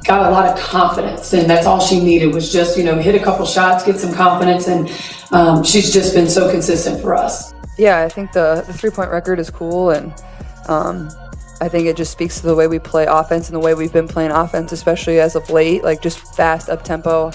got a lot of confidence, and that's all she needed was just, hit a couple shots, get some confidence, and she's just been so consistent for us. Yeah, I think the 3-point record is cool, and I think it just speaks to the way we play offense and the way we've been playing offense, especially as of late, like just fast up-tempo.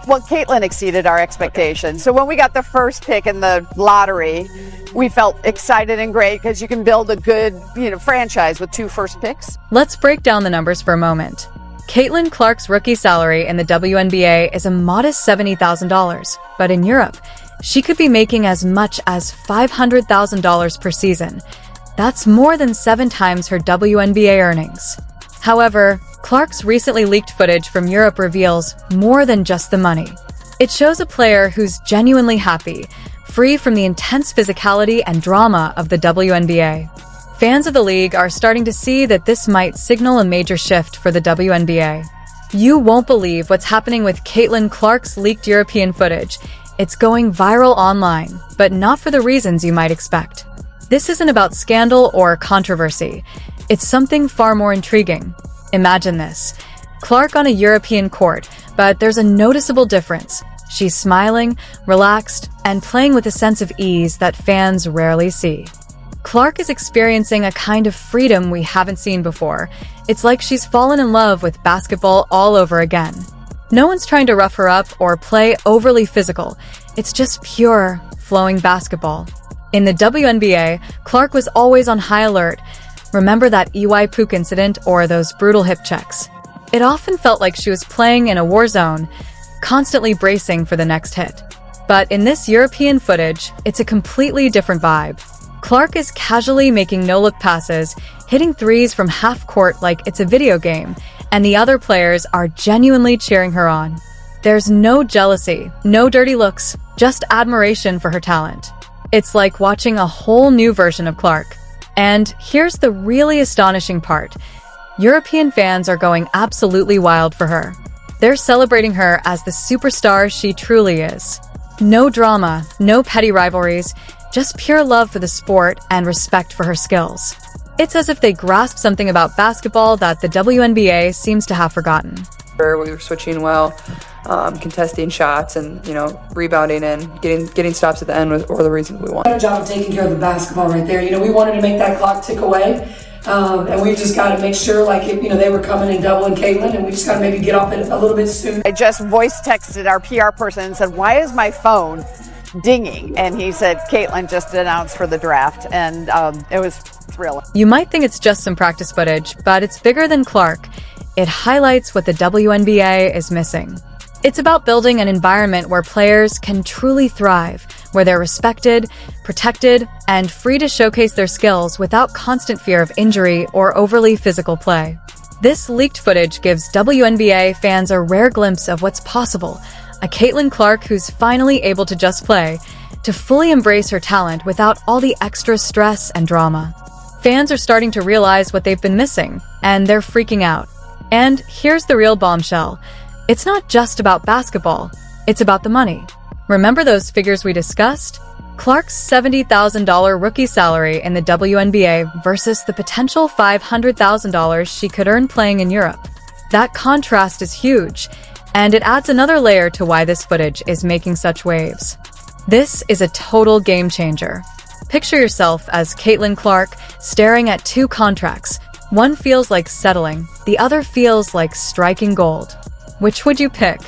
Well, Caitlin exceeded our expectations. So when we got the first pick in the lottery, we felt excited and great because you can build a good, franchise with 2 first picks. Let's break down the numbers for a moment. Caitlin Clark's rookie salary in the WNBA is a modest $70,000, but in Europe, she could be making as much as $500,000 per season. That's more than 7 times her WNBA earnings. However, Clark's recently leaked footage from Europe reveals more than just the money. It shows a player who's genuinely happy, free from the intense physicality and drama of the WNBA. Fans of the league are starting to see that this might signal a major shift for the WNBA. You won't believe what's happening with Caitlin Clark's leaked European footage. It's going viral online, but not for the reasons you might expect. This isn't about scandal or controversy. It's something far more intriguing. Imagine this. Clark on a European court, but there's a noticeable difference. She's smiling, relaxed, and playing with a sense of ease that fans rarely see. Clark is experiencing a kind of freedom we haven't seen before. It's like she's fallen in love with basketball all over again. No one's trying to rough her up or play overly physical. It's just pure, flowing basketball. In the WNBA, Clark was always on high alert. Remember that EY Pook incident or those brutal hip checks? It often felt like she was playing in a war zone, constantly bracing for the next hit. But in this European footage, it's a completely different vibe. Clark is casually making no-look passes, hitting threes from half-court like it's a video game, and the other players are genuinely cheering her on. There's no jealousy, no dirty looks, just admiration for her talent. It's like watching a whole new version of Clark. And here's the really astonishing part. European fans are going absolutely wild for her. They're celebrating her as the superstar she truly is. No drama, no petty rivalries, just pure love for the sport and respect for her skills. It's as if they grasped something about basketball that the WNBA seems to have forgotten. We were switching well, contesting shots, and rebounding and getting stops at the end were the reasons we won. Better job of taking care of the basketball right there. We wanted to make that clock tick away, and we just got to make sure, they were coming and doubling Caitlin, and we just got to maybe get off it a little bit soon. I just voice texted our PR person and said, "Why is my phone dinging?" And he said, "Caitlin just announced for the draft," and it was thrilling. You might think it's just some practice footage, but it's bigger than Clark. It highlights what the WNBA is missing. It's about building an environment where players can truly thrive, where they're respected, protected, and free to showcase their skills without constant fear of injury or overly physical play. This leaked footage gives WNBA fans a rare glimpse of what's possible, a Caitlin Clark who's finally able to just play, to fully embrace her talent without all the extra stress and drama. Fans are starting to realize what they've been missing, and they're freaking out. And here's the real bombshell. It's not just about basketball, it's about the money. Remember those figures we discussed? Clark's $70,000 rookie salary in the WNBA versus the potential $500,000 she could earn playing in Europe. That contrast is huge, and it adds another layer to why this footage is making such waves. This is a total game changer. Picture yourself as Caitlin Clark staring at 2 contracts. One feels like settling, the other feels like striking gold. Which would you pick?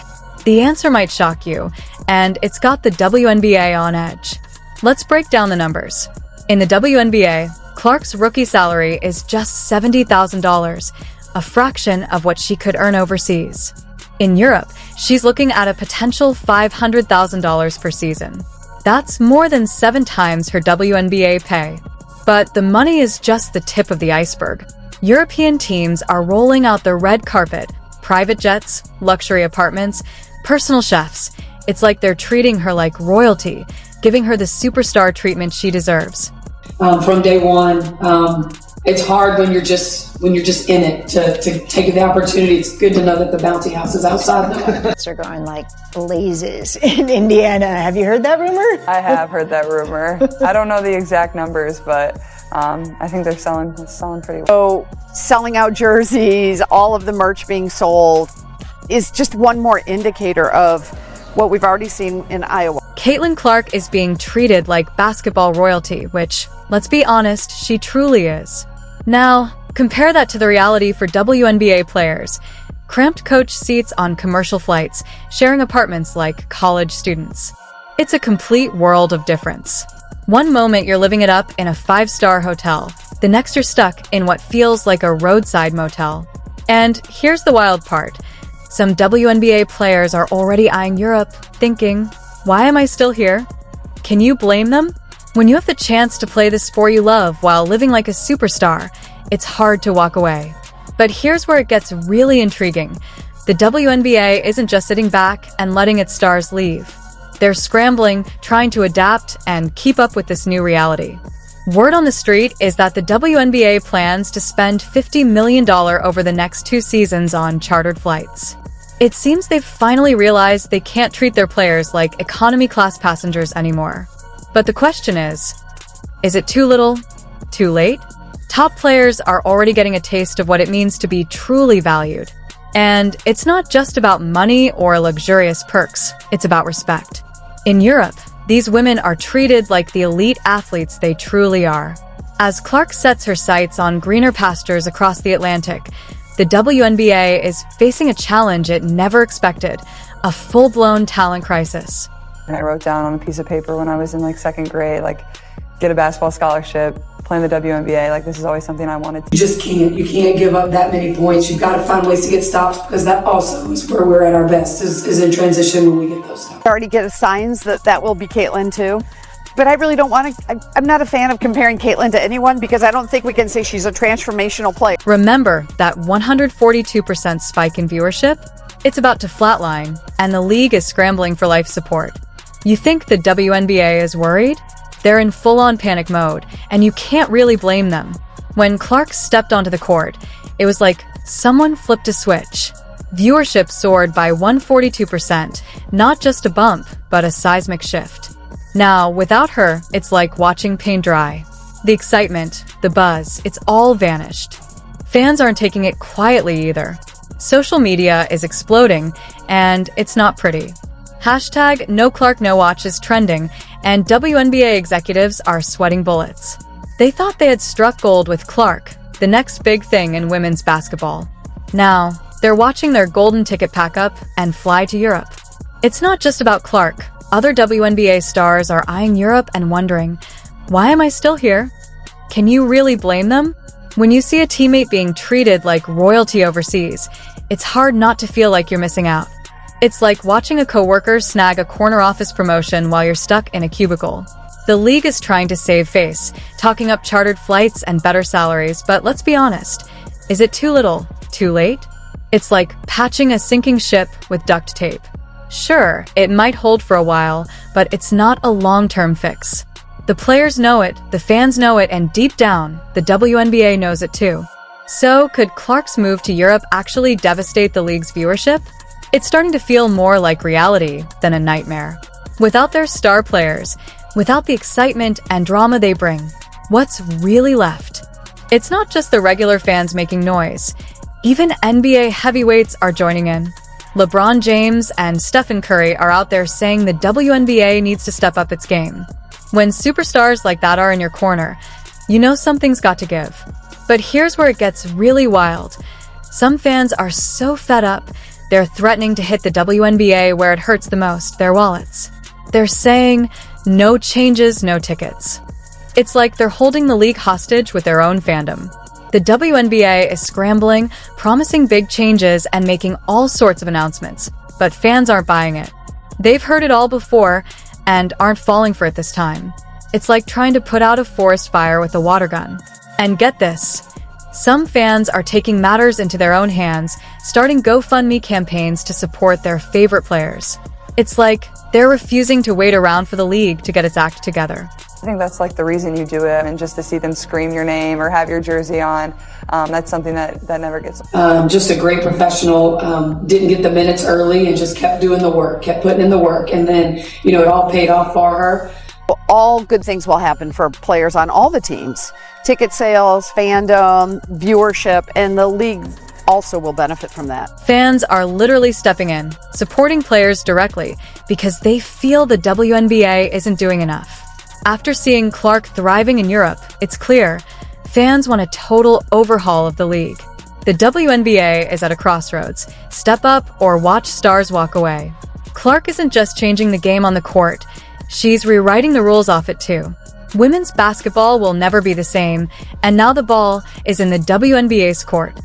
The answer might shock you, and it's got the WNBA on edge. Let's break down the numbers. In the WNBA, Clark's rookie salary is just $70,000, a fraction of what she could earn overseas. In Europe, she's looking at a potential $500,000 per season. That's more than 7 times her WNBA pay. But the money is just the tip of the iceberg. European teams are rolling out the red carpet, private jets, luxury apartments, personal chefs. It's like they're treating her like royalty, giving her the superstar treatment she deserves. From day one, it's hard when you're just in it to take the opportunity. It's good to know that the bounty house is outside now. Are going like blazes in Indiana. Have you heard that rumor? I have heard that rumor. I don't know the exact numbers, but I think they're selling pretty well. So selling out jerseys, all of the merch being sold is just one more indicator of what we've already seen in Iowa. Caitlin Clark is being treated like basketball royalty, which, let's be honest, she truly is. Now, compare that to the reality for WNBA players. Cramped coach seats on commercial flights, sharing apartments like college students. It's a complete world of difference. One moment you're living it up in a 5-star hotel, the next you're stuck in what feels like a roadside motel. And here's the wild part. Some WNBA players are already eyeing Europe, thinking, why am I still here? Can you blame them? When you have the chance to play the sport you love while living like a superstar, it's hard to walk away. But here's where it gets really intriguing. The WNBA isn't just sitting back and letting its stars leave. They're scrambling, trying to adapt and keep up with this new reality. Word on the street is that the WNBA plans to spend $50 million over the next 2 seasons on chartered flights. It seems they've finally realized they can't treat their players like economy-class passengers anymore. But the question is it too little, too late? Top players are already getting a taste of what it means to be truly valued. And it's not just about money or luxurious perks, it's about respect. In Europe, these women are treated like the elite athletes they truly are. As Clark sets her sights on greener pastures across the Atlantic, the WNBA is facing a challenge it never expected, a full-blown talent crisis. And I wrote down on a piece of paper when I was in 2nd grade, get a basketball scholarship, play in the WNBA. This is always something I wanted to. You can't give up that many points. You've got to find ways to get stops, because that also is where we're at our best, is in transition when we get those stops. I already get signs that will be Caitlin too. But I really don't want to, I'm not a fan of comparing Caitlin to anyone, because I don't think we can say she's a transformational player. Remember that 142% spike in viewership? It's about to flatline, and the league is scrambling for life support. You think the WNBA is worried? They're in full-on panic mode, and you can't really blame them. When Clark stepped onto the court, it was like someone flipped a switch. Viewership soared by 142%, not just a bump, but a seismic shift. Now, without her, it's like watching paint dry. The excitement, the buzz, it's all vanished. Fans aren't taking it quietly either. Social media is exploding, and it's not pretty. Hashtag #NoClarkNoWatch is trending, and WNBA executives are sweating bullets. They thought they had struck gold with Clark, the next big thing in women's basketball. Now, they're watching their golden ticket pack up and fly to Europe. It's not just about Clark. Other WNBA stars are eyeing Europe and wondering, why am I still here? Can you really blame them? When you see a teammate being treated like royalty overseas, it's hard not to feel like you're missing out. It's like watching a coworker snag a corner office promotion while you're stuck in a cubicle. The league is trying to save face, talking up chartered flights and better salaries, but let's be honest, is it too little, too late? It's like patching a sinking ship with duct tape. Sure, it might hold for a while, but it's not a long-term fix. The players know it, the fans know it, and deep down, the WNBA knows it too. So, could Clark's move to Europe actually devastate the league's viewership? It's starting to feel more like reality than a nightmare. Without their star players, without the excitement and drama they bring, what's really left? It's not just the regular fans making noise. Even NBA heavyweights are joining in. LeBron James and Stephen Curry are out there saying the WNBA needs to step up its game. When superstars like that are in your corner, you know something's got to give. But here's where it gets really wild. Some fans are so fed up, they're threatening to hit the WNBA where it hurts the most, their wallets. They're saying, no changes, no tickets. It's like they're holding the league hostage with their own fandom. The WNBA is scrambling, promising big changes and making all sorts of announcements, but fans aren't buying it. They've heard it all before and aren't falling for it this time. It's like trying to put out a forest fire with a water gun. And get this, some fans are taking matters into their own hands, starting GoFundMe campaigns to support their favorite players. It's like they're refusing to wait around for the league to get its act together. I think that's like the reason you do it, and just to see them scream your name or have your jersey on, that's something that never gets. Just a great professional, didn't get the minutes early and just kept doing the work, kept putting in the work, and then, you know, it all paid off for her. All good things will happen for players on all the teams. Ticket sales, fandom, viewership, and the league also will benefit from that. Fans are literally stepping in, supporting players directly because they feel the WNBA isn't doing enough. After seeing Clark thriving in Europe, it's clear fans want a total overhaul of the league. The WNBA is at a crossroads. Step up or watch stars walk away. Clark isn't just changing the game on the court, she's rewriting the rules off it too. Women's basketball will never be the same, and now the ball is in the WNBA's court.